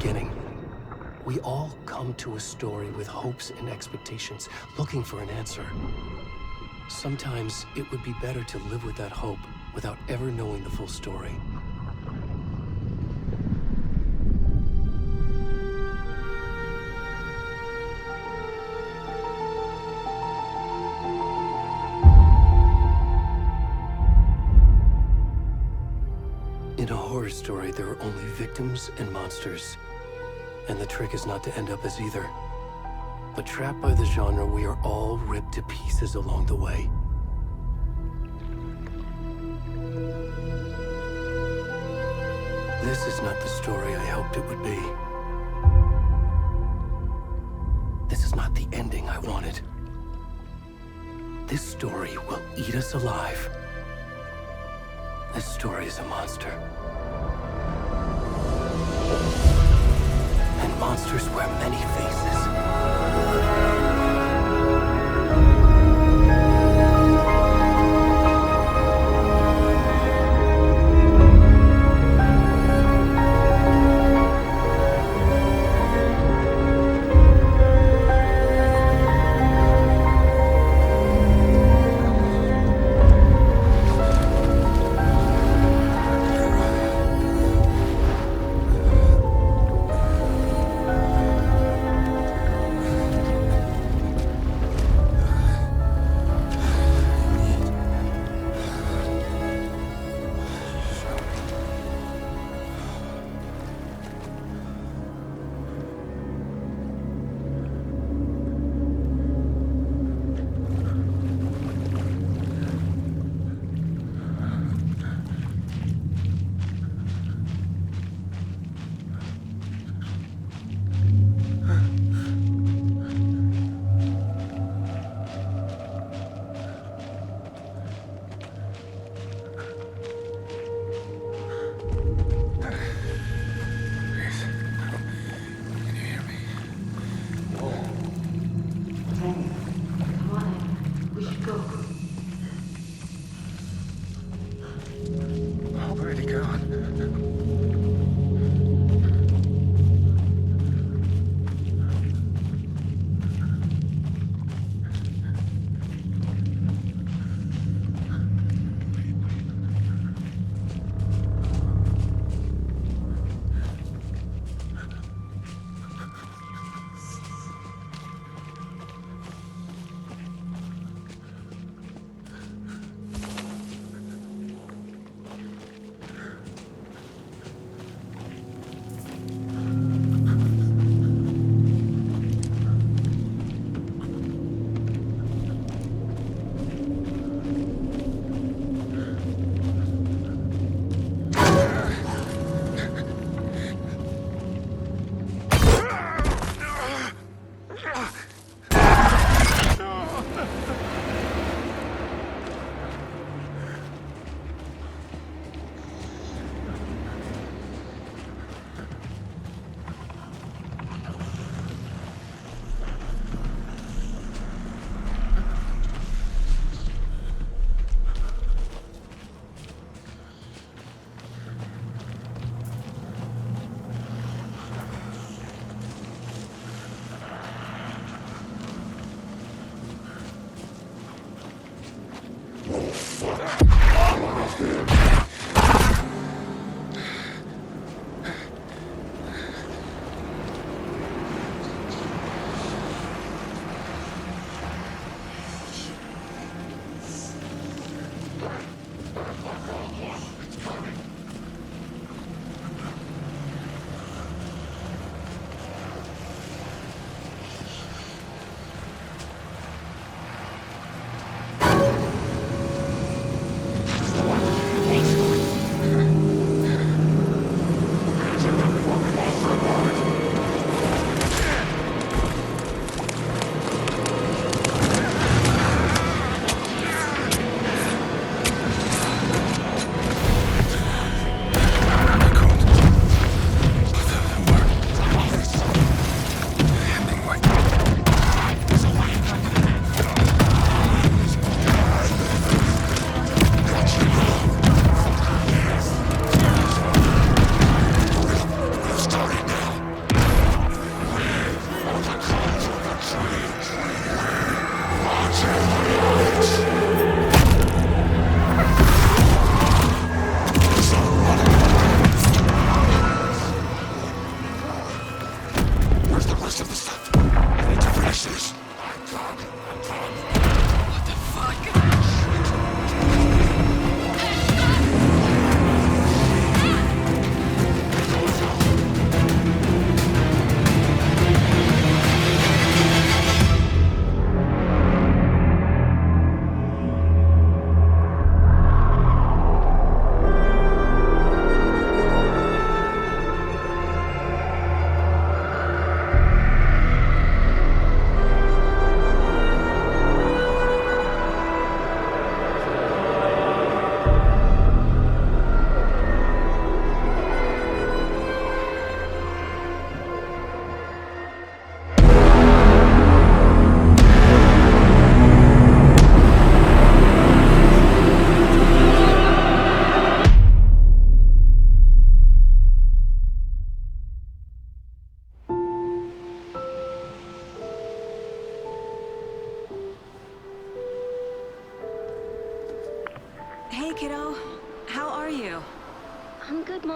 beginning. We all come to a story with hopes and expectations, looking for an answer. Sometimes it would be better to live with that hope without ever knowing the full story. In a horror story, there are only victims and monsters. And the trick is not to end up as either. But trapped by the genre, we are all ripped to pieces along the way. This is not the story I hoped it would be. This is not the ending I wanted. This story will eat us alive. This story is a monster. And monsters wear many faces.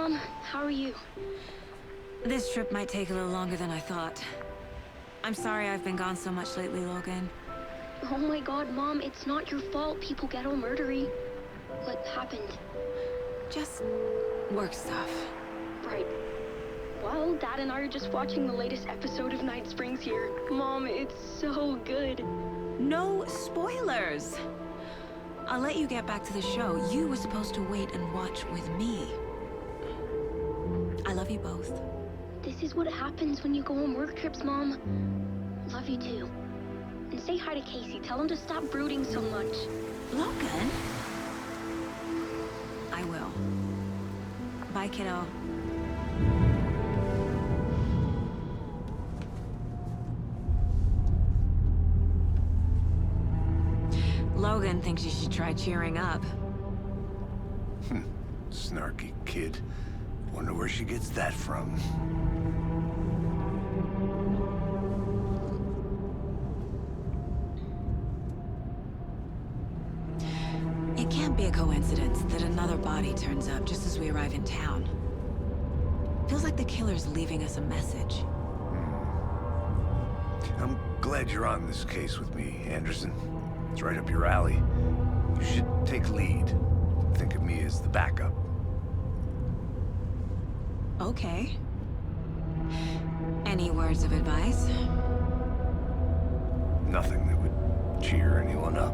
Mom. How are you? This trip might take a little longer than I thought. I'm sorry I've been gone so much lately, Logan. Oh my god, Mom, it's not your fault people get all murdery. What happened? Just work stuff. Right. Well, Dad and I are just watching the latest episode of Night Springs here. Mom, it's so good. No spoilers! I'll let you get back to the show. You were supposed to wait and watch with me. I love you both. This is what happens when you go on work trips, Mom. Love you too. And say hi to Casey. Tell him to stop brooding so much. Logan? I will. Bye, kiddo. Logan thinks you should try cheering up. Snarky kid. Wonder where she gets that from. It can't be a coincidence that another body turns up just as we arrive in town. Feels like the killer's leaving us a message. I'm glad you're on this case with me, Anderson. It's right up your alley. You should take lead. Think of me as the backup. Okay. Any words of advice? Nothing that would cheer anyone up.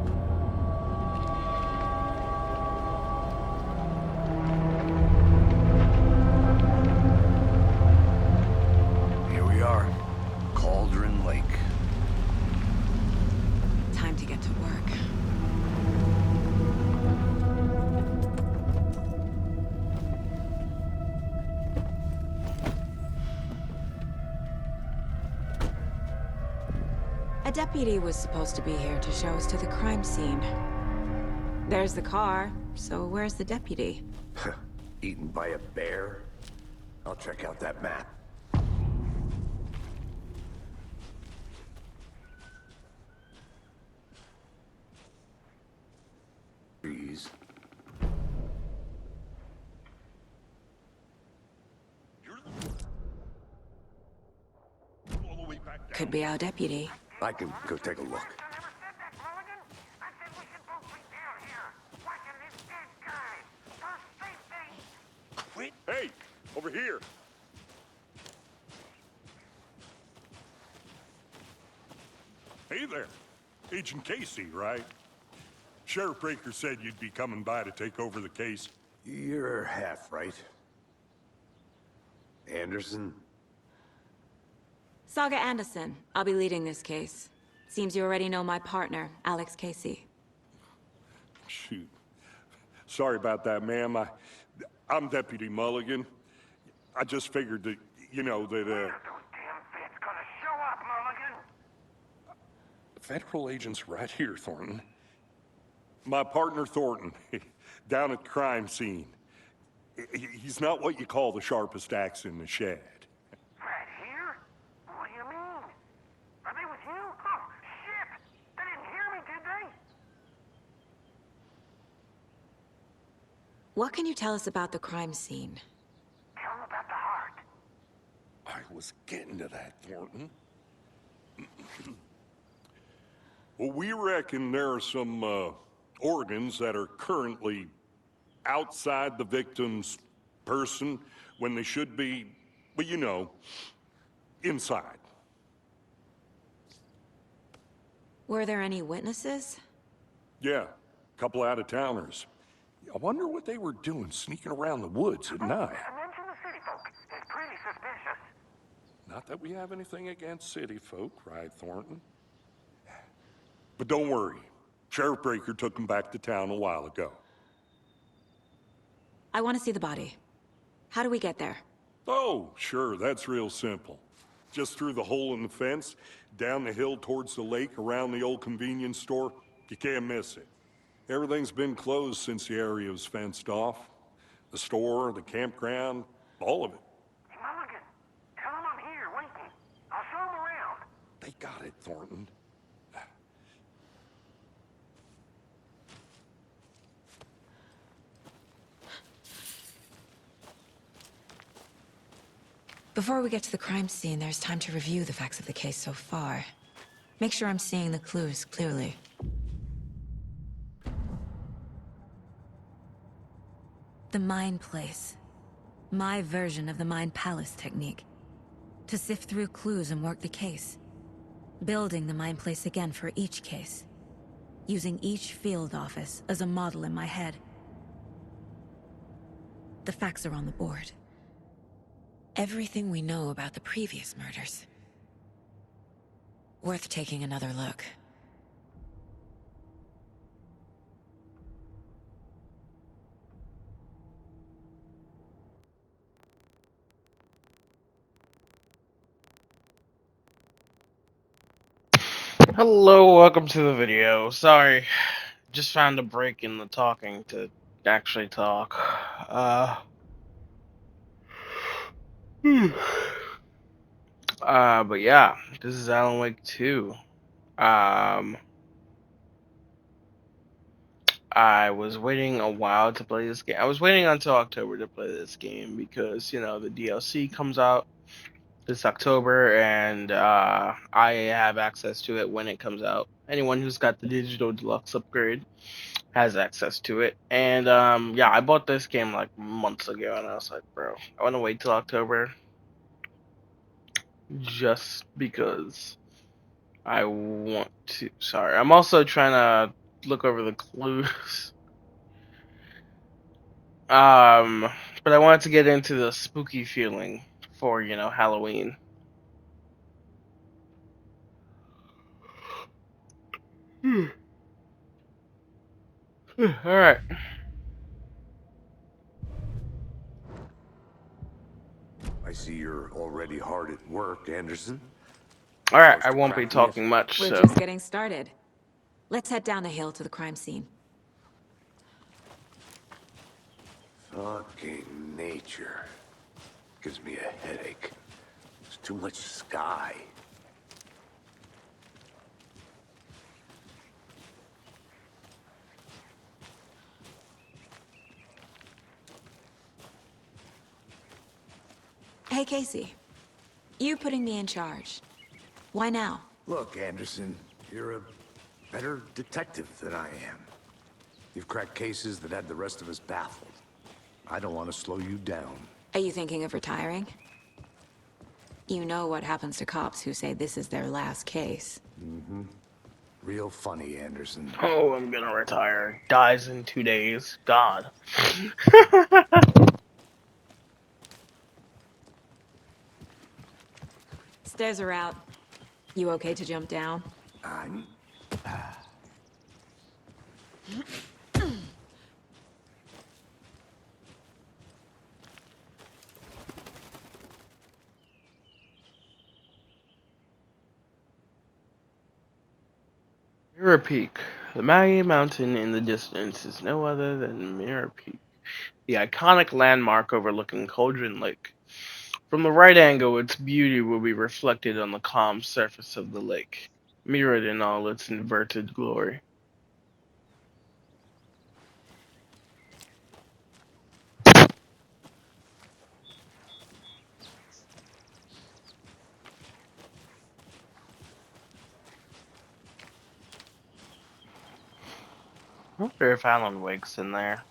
Here we are. Cauldron Lake. Time to get to work. A deputy was supposed to be here to show us to the crime scene. There's the car, so where's the deputy? Eaten by a bear? I'll check out that map. Trees. Could be our deputy. I can go take a look. Wait. Hey, over here. Hey there. Agent Casey, right? Sheriff Breaker said you'd be coming by to take over the case. You're half right. Anderson? Saga Anderson. I'll be leading this case. Seems you already know my partner, Alex Casey. Shoot. Sorry about that, ma'am. I'm Deputy Mulligan. I just figured that, you know, that, Those damn feds gonna show up, Mulligan. Federal agent's right here, Thornton. My partner, Thornton, down at the crime scene. He's not what you call the sharpest axe in the shed. Right here? What do you mean? Are they with you? Oh, shit! They didn't hear me, did they? What can you tell us about the crime scene? Tell them about the heart. I was getting to that, Thornton. Well, we reckon there are some, organs that are currently outside the victim's person when they should be, well, you know, inside. Were there any witnesses? Yeah, a couple out-of-towners. I wonder what they were doing sneaking around the woods at night. Mention the city folk. It's pretty suspicious. Not that we have anything against city folk, right, Thornton? But don't worry. Sheriff Breaker took him back to town a while ago. I want to see the body. How do we get there? Oh, sure, that's real simple. Just through the hole in the fence, down the hill towards the lake, around the old convenience store. You can't miss it. Everything's been closed since the area was fenced off. The store, the campground, all of it. Hey, Mulligan, tell them I'm here, waiting. I'll show them around. They got it, Thornton. Before we get to the crime scene, there's time to review the facts of the case so far. Make sure I'm seeing the clues clearly. The Mind Place. My version of the Mind Palace technique. To sift through clues and work the case. Building the Mind Place again for each case. Using each field office as a model in my head. The facts are on the board. Everything we know about the previous murders. Worth taking another look. Hello, welcome to the video. Sorry, just found a break in the talking to actually talk. But yeah, this is Alan Wake 2. I was waiting a while to play this game. I was waiting until October to play this game because, you know, the DLC comes out this October and I have access to it when it comes out. Anyone who's got the digital deluxe upgrade has access to it. And yeah, I bought this game like months ago and I was like, bro, I want to wait till October just because I want to. Sorry, I'm also trying to look over the clues. But I wanted to get into the spooky feeling for, you know, Halloween. All right. I see you're already hard at work, Anderson. All right, Close I to won't be cracking it? talking much, We're so. just getting started. Let's head down the hill to the crime scene. Fucking nature. Gives me a headache. There's too much sky. Hey, Casey. You putting me in charge. Why now? Look, Anderson, you're a better detective than I am. You've cracked cases that had the rest of us baffled. I don't want to slow you down. Are you thinking of retiring? You know what happens to cops who say this is their last case. Real funny, Anderson. Oh, I'm gonna retire. Dies in 2 days. God. Stairs are out. You okay to jump down? I'm... Mirror Peak. The mighty mountain in the distance is no other than Mirror Peak, the iconic landmark overlooking Cauldron Lake. From the right angle, its beauty will be reflected on the calm surface of the lake, mirrored in all its inverted glory. I wonder if Alan Wake's in there.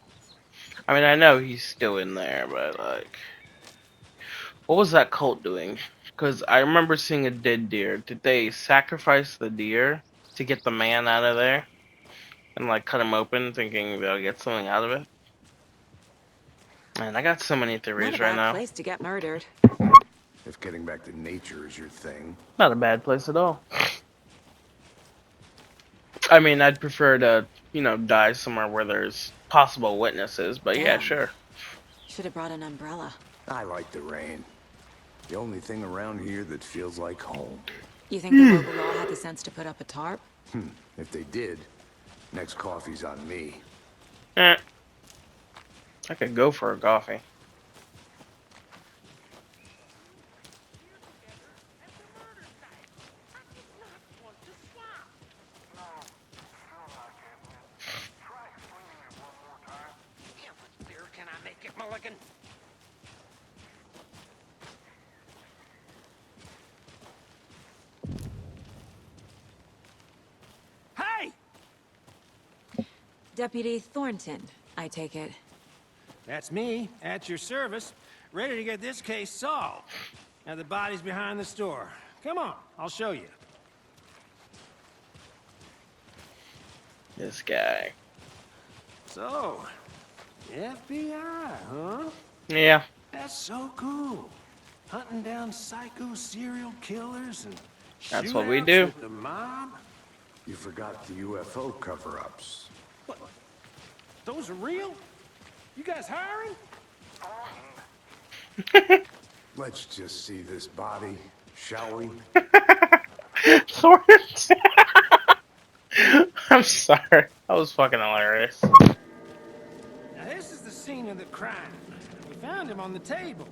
I mean, I know he's still in there, but like, what was that cult doing? Because I remember seeing a dead deer. Did they sacrifice the deer to get the man out of there and like cut him open, thinking they'll get something out of it? Man, I got so many Not a theories right bad now. place to get murdered. If getting back to nature is your thing. Not a bad place at all. I mean, I'd prefer to, you know, die somewhere where there's possible witnesses, but yeah, Damn. sure. Should have brought an umbrella. I like the rain. The only thing around here that feels like home. You think the local law had the sense to put up a tarp? If they did, next coffee's on me. Eh, I could go for a coffee. Yeah, what beer can I make it, Mulligan? Deputy Thornton, I take it. That's me, at your service, ready to get this case solved. Now the body's behind the store. Come on, I'll show you. This guy. So, FBI, huh? Yeah. That's so cool. Hunting down psycho serial killers and That's what we shootouts do. with the mob? You forgot the UFO cover-ups. What? Those are real? You guys hiring? Let's just see this body, shall we? Thornton. I'm sorry. That was fucking hilarious. Now this is the scene of the crime. We found him on the table.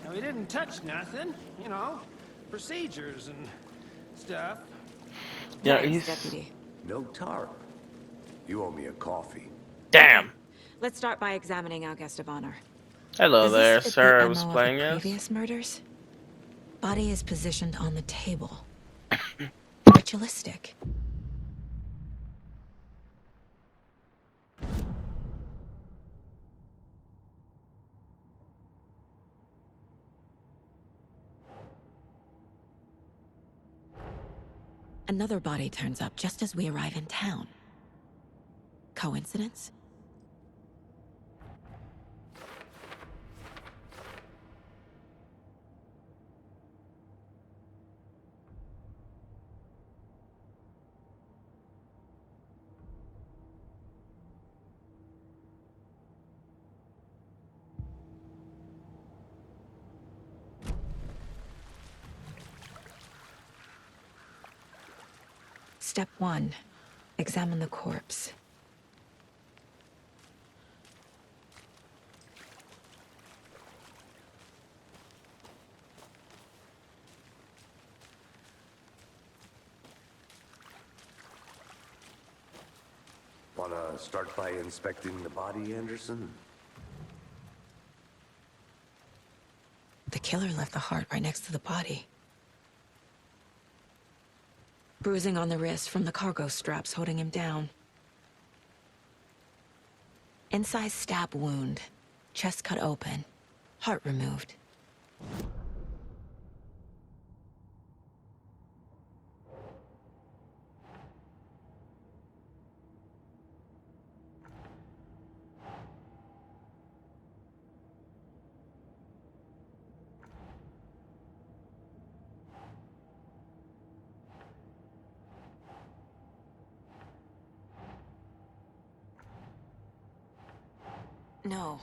Now he didn't touch nothing, you know, procedures and stuff. Yeah, Thanks, he's Deputy. No tarp. You owe me a coffee. damn. Let's start by examining our guest of honor. Hello Does there, this fit sir. I the was MO playing of the as. previous murders? Body is positioned on the table. Ritualistic. Another body turns up just as we arrive in town. Coincidence? Step 1. Examine the corpse. Wanna start by inspecting the body, Anderson? The killer left the heart right next to the body. Bruising on the wrist from the cargo straps holding him down. Incised stab wound. Chest cut open. Heart removed. No.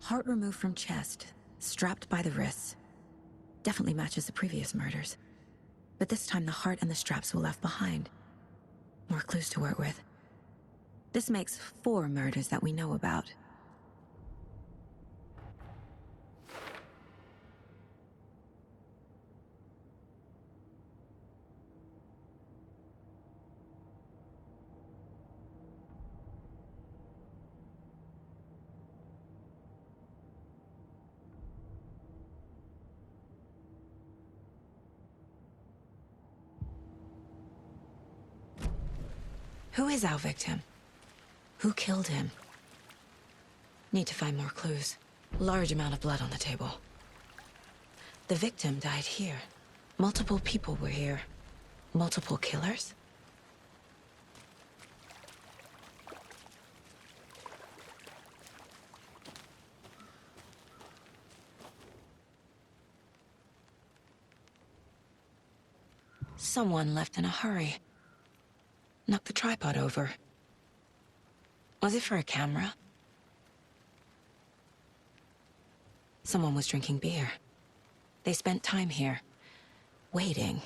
Heart removed from chest, strapped by the wrists. Definitely matches the previous murders. But this time the heart and the straps were left behind. More clues to work with. This makes 4 murders that we know about. Who is our victim? Who killed him? Need to find more clues. Large amount of blood on the table. The victim died here. Multiple people were here. Multiple killers? Someone left in a hurry. Knocked the tripod over. Was it for a camera? Someone was drinking beer. They spent time here. waiting.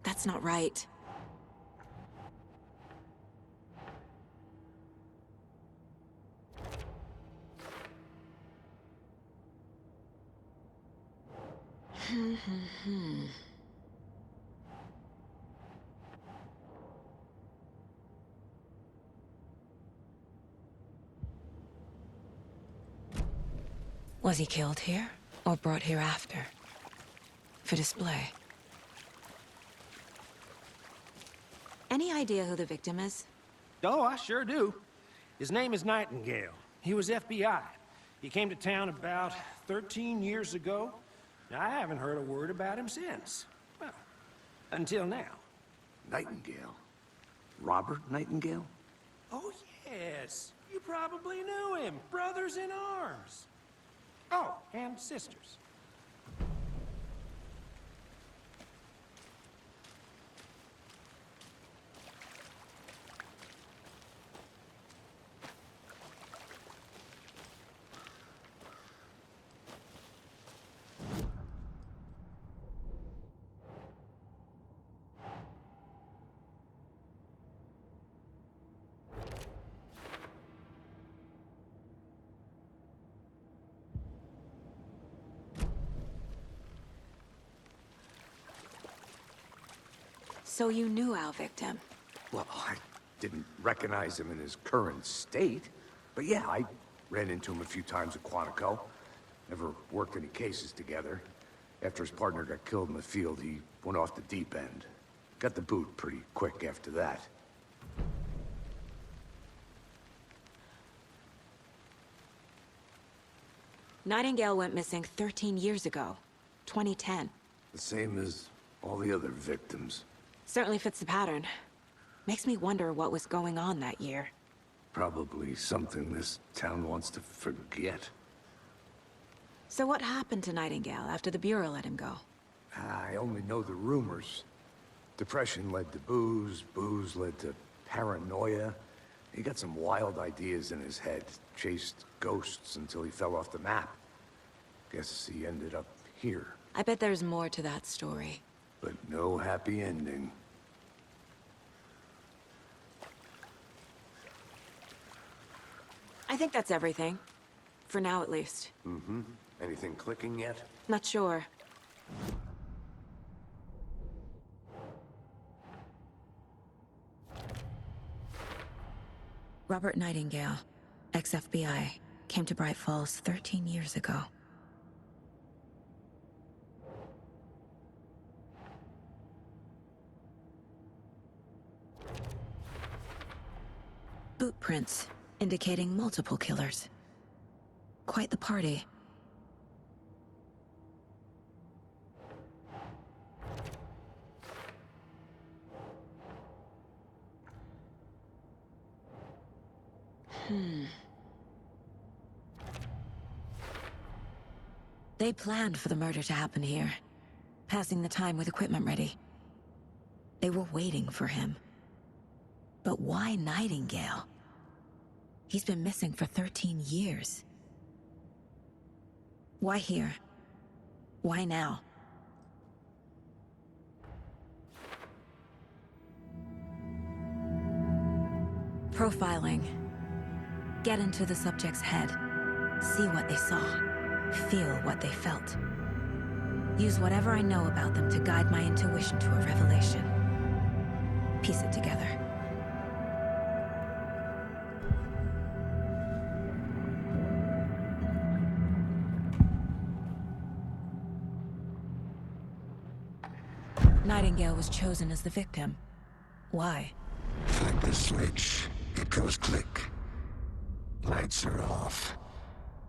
That's not right. Was he killed here, or brought here after? For display? Any idea who the victim is? Oh, I sure do. His name is Nightingale. He was FBI. He came to town about 13 years ago. I haven't heard a word about him since. Well, until now. Nightingale? Robert Nightingale? Oh, yes. You probably knew him. Brothers in arms. Oh, and sisters. So you knew our victim? Well, I didn't recognize him in his current state. But yeah, I ran into him a few times at Quantico. Never worked any cases together. After his partner got killed in the field, he went off the deep end. Got the boot pretty quick after that. Nightingale went missing 13 years ago. 2010. The same as all the other victims. Certainly fits the pattern. Makes me wonder what was going on that year. Probably something this town wants to forget. So what happened to Nightingale after the Bureau let him go? I only know the rumors. Depression led to booze, booze led to paranoia. He got some wild ideas in his head, chased ghosts until he fell off the map. Guess he ended up here, I bet there's more to that story. but no happy ending. I think that's everything. For now, at least. Mm-hmm. Anything clicking yet? Not sure. Robert Nightingale, ex-FBI, came to Bright Falls 13 years ago. Boot prints, indicating multiple killers. Quite the party. They planned for the murder to happen here, passing the time with equipment ready. They were waiting for him. But why Nightingale? He's been missing for 13 years. Why here? Why now? Profiling. Get into the subject's head. See what they saw. Feel what they felt. Use whatever I know about them to guide my intuition to a revelation. Piece it together. Nightingale was chosen as the victim. Why? Flip the switch, it goes click. Lights are off.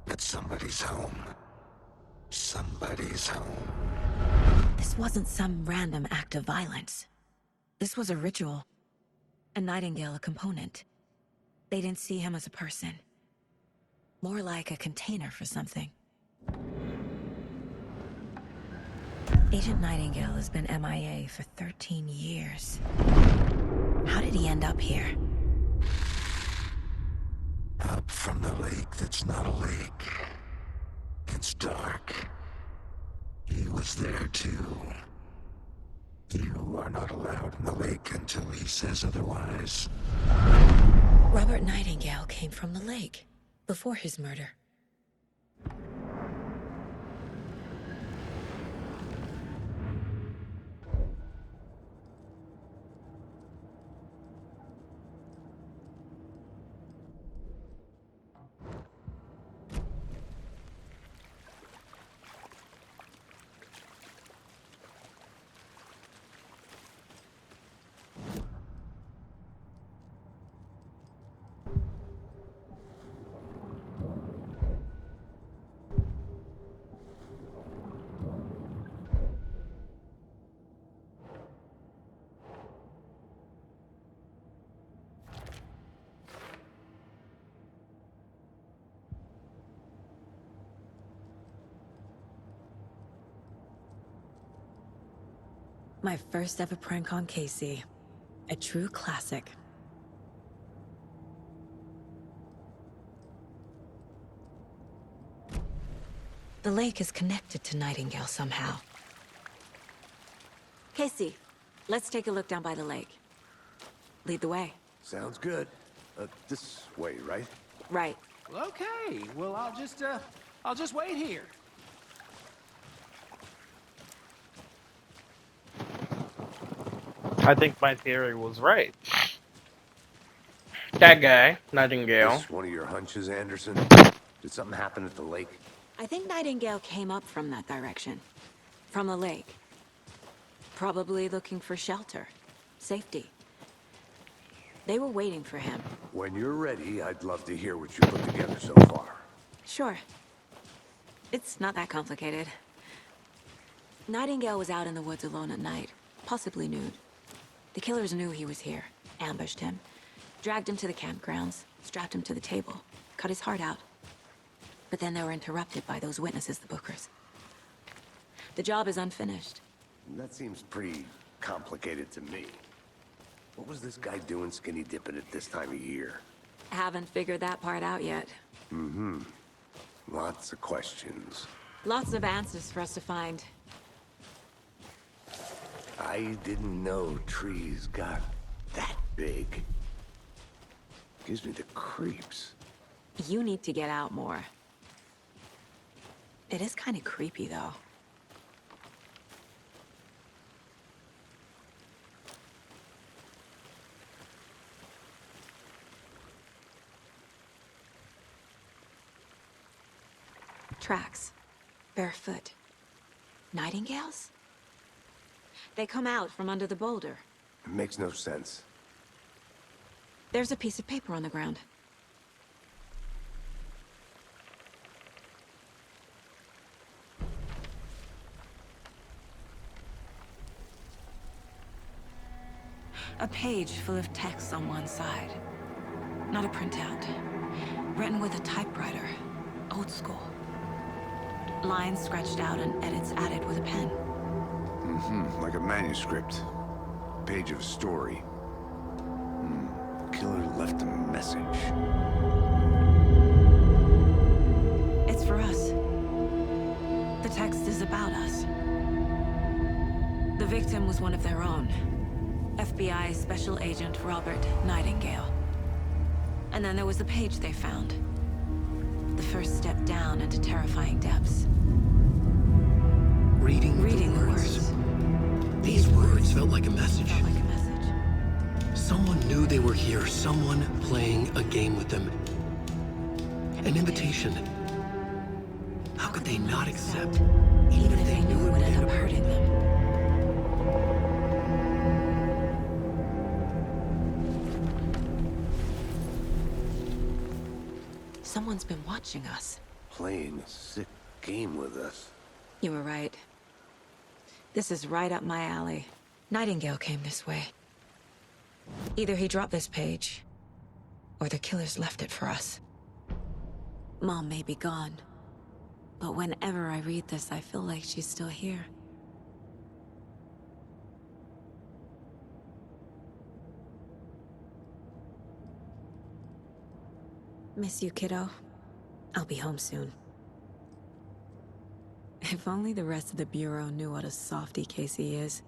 But somebody's home. Somebody's home. This wasn't some random act of violence. This was a ritual. and Nightingale a component. They didn't see him as a person. More like a container for something. Agent Nightingale has been MIA for 13 years. How did he end up here? Up from the lake that's not a lake. It's dark. He was there too. You are not allowed in the lake until he says otherwise. Robert Nightingale came from the lake, before his murder. My first ever prank on Casey. A true classic. The lake is connected to Nightingale somehow. Casey, let's take a look down by the lake. Lead the way. Sounds good. This way, right? Right. Okay, well, I'll just wait here. I think my theory was right. That guy, Nightingale. This one of your hunches, Anderson? Did something happen at the lake? I think Nightingale came up from that direction. From the lake. Probably looking for shelter. Safety. They were waiting for him. When you're ready, I'd love to hear what you put together so far. Sure. It's not that complicated. Nightingale was out in the woods alone at night, possibly nude. The killers knew he was here, ambushed him, dragged him to the campgrounds, strapped him to the table, cut his heart out. But then they were interrupted by those witnesses, the Bookers. The job is unfinished. That seems pretty complicated to me. What was this guy doing skinny dipping at this time of year? Haven't figured that part out yet. Mm-hmm. Lots of questions. Lots of answers for us to find. I didn't know trees got that big. Gives me the creeps. You need to get out more. It is kind of creepy, though. Tracks. Barefoot. Nightingales? They come out from under the boulder. It makes no sense. There's a piece of paper on the ground. A page full of text on one side. Not a printout. Written with a typewriter. Old school. Lines scratched out and edits added with a pen. Mm-hmm. Like a manuscript. Page of a story. Killer left a message. It's for us. The text is about us. The victim was one of their own. FBI Special Agent Robert Nightingale. And then there was the page they found. The first step down into terrifying depths. Reading the words. These words felt like a message. Someone knew they were here, someone playing a game with them. An invitation. How could they not accept, even if they knew it would end up hurting them? Someone's been watching us. Playing a sick game with us. You were right. This is right up my alley. Nightingale came this way. Either he dropped this page, or the killers left it for us. Mom may be gone, but whenever I read this, I feel like she's still here. Miss you, kiddo. I'll be home soon. If only the rest of the Bureau knew what a softy Casey is.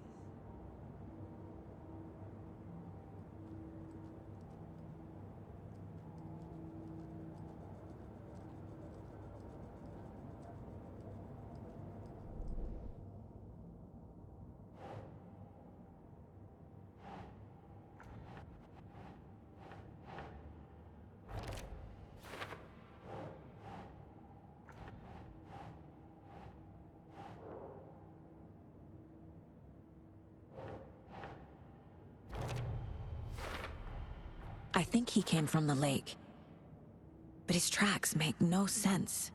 I think he came from the lake. But his tracks make no sense.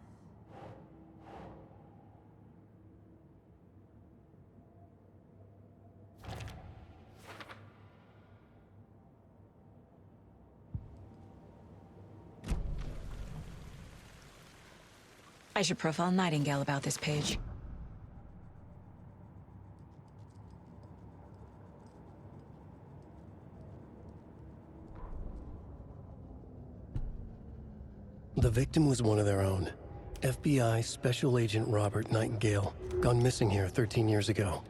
I should profile Nightingale about this page. The victim was one of their own. FBI Special Agent Robert Nightingale, gone missing here 13 years ago.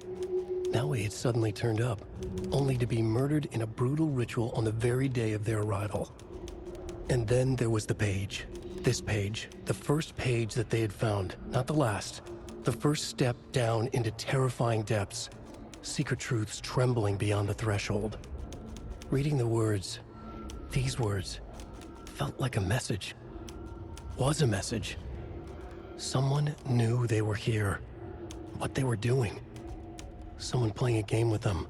Now he had suddenly turned up, only to be murdered in a brutal ritual on the very day of their arrival. And then there was the page. This page, the first page that they had found, not the last. The first step down into terrifying depths. Secret truths trembling beyond the threshold. Reading the words, these words, felt like a message. Was a message. Someone knew they were here, what they were doing. Someone playing a game with them,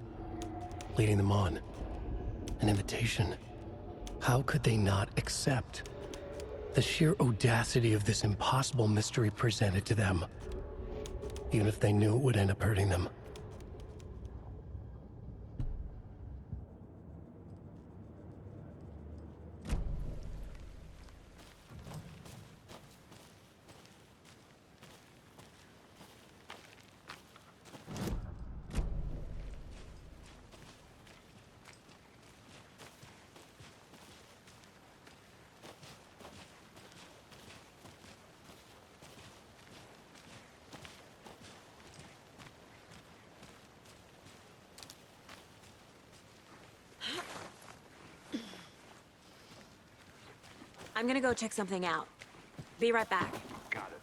leading them on. An invitation. How could they not accept? The sheer audacity of this impossible mystery presented to them, even if they knew it would end up hurting them. I'm gonna go check something out. Be right back. Got it.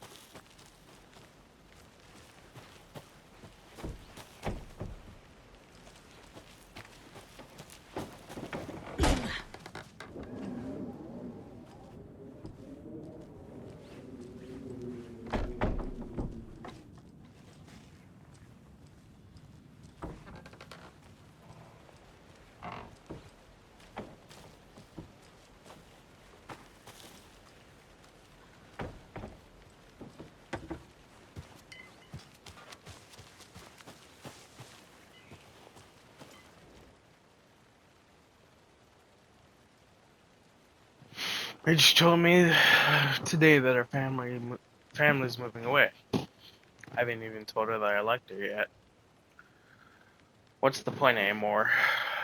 They just told me today that her family's moving away. I haven't even told her that I liked her yet. What's the point anymore?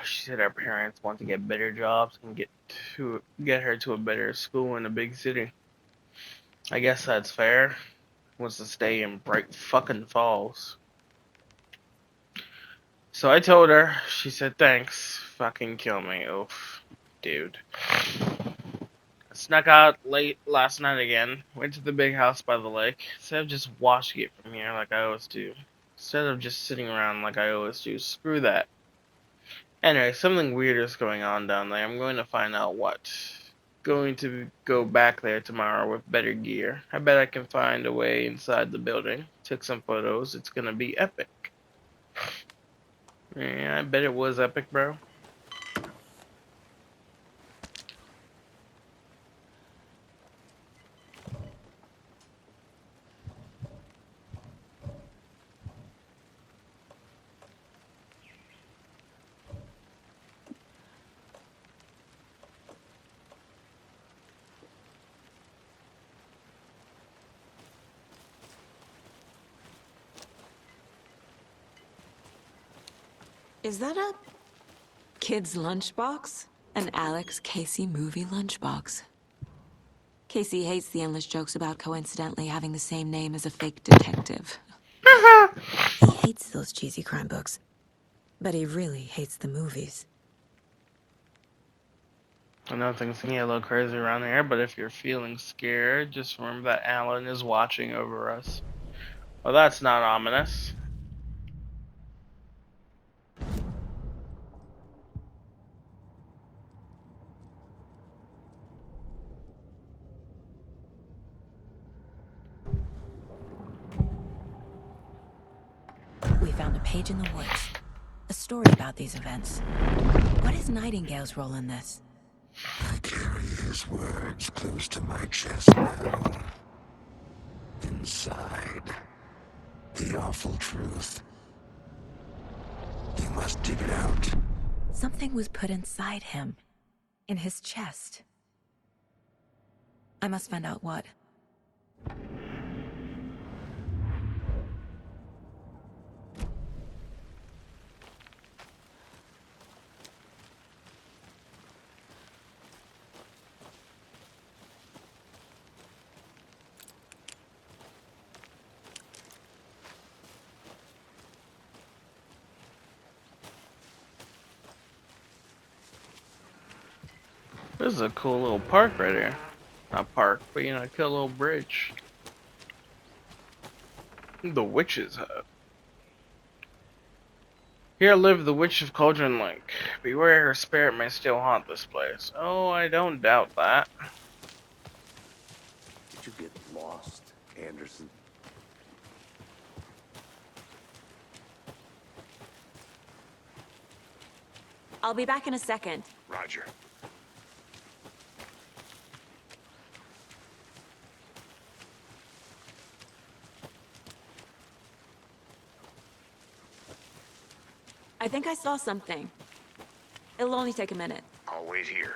She said her parents want to get better jobs and get her to a better school in a big city. I guess that's fair. Wants to stay in Bright fucking Falls. So I told her. She said thanks. Fucking kill me. Oof, dude. Snuck out late last night again. Went to the big house by the lake. Instead of just watching it from here like I always do. Instead of just sitting around like I always do. Screw that. Anyway, something weird is going on down there. I'm going to find out what. Going to go back there tomorrow with better gear. I bet I can find a way inside the building. Took some photos. It's gonna be epic. Yeah, I bet it was epic, bro. Is that a kid's lunchbox? An Alex Casey movie lunchbox. Casey hates the endless jokes about coincidentally having the same name as a fake detective. He hates those cheesy crime books, but he really hates the movies. I know things can get a little crazy around here, but if you're feeling scared, just remember that Alan is watching over us. Well, that's not ominous. We found a page in the woods. A story about these events. What is Nightingale's role in this? I carry his words close to my chest now. Inside, the awful truth. You must dig it out. Something was put inside him. In his chest. I must find out what. This is a cool little park right here. Not park, but you know, a cool little bridge. The witch's hut. Here lived the witch of Cauldron Lake. Beware, her spirit may still haunt this place. Oh, I don't doubt that. Did you get lost, Anderson? I'll be back in a second. Roger. I think I saw something. It'll only take a minute. I'll wait here.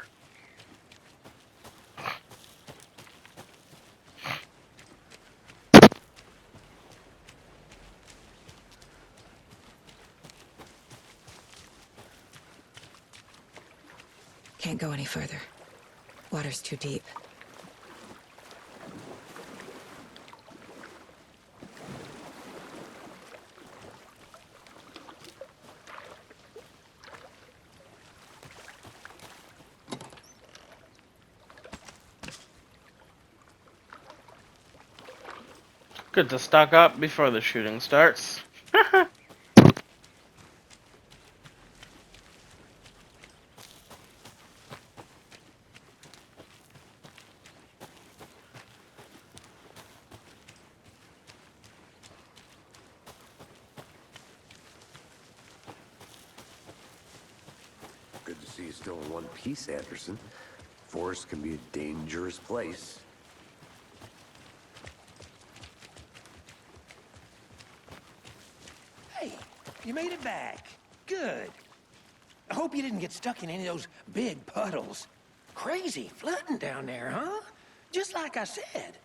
Can't go any further. Water's too deep. Good to stock up before the shooting starts. Good to see you still in one piece, Anderson. Forest can be a dangerous place. Hey, you made it back. Good. I hope you didn't get stuck in any of those big puddles. Crazy flooding down there, huh? Just like I said.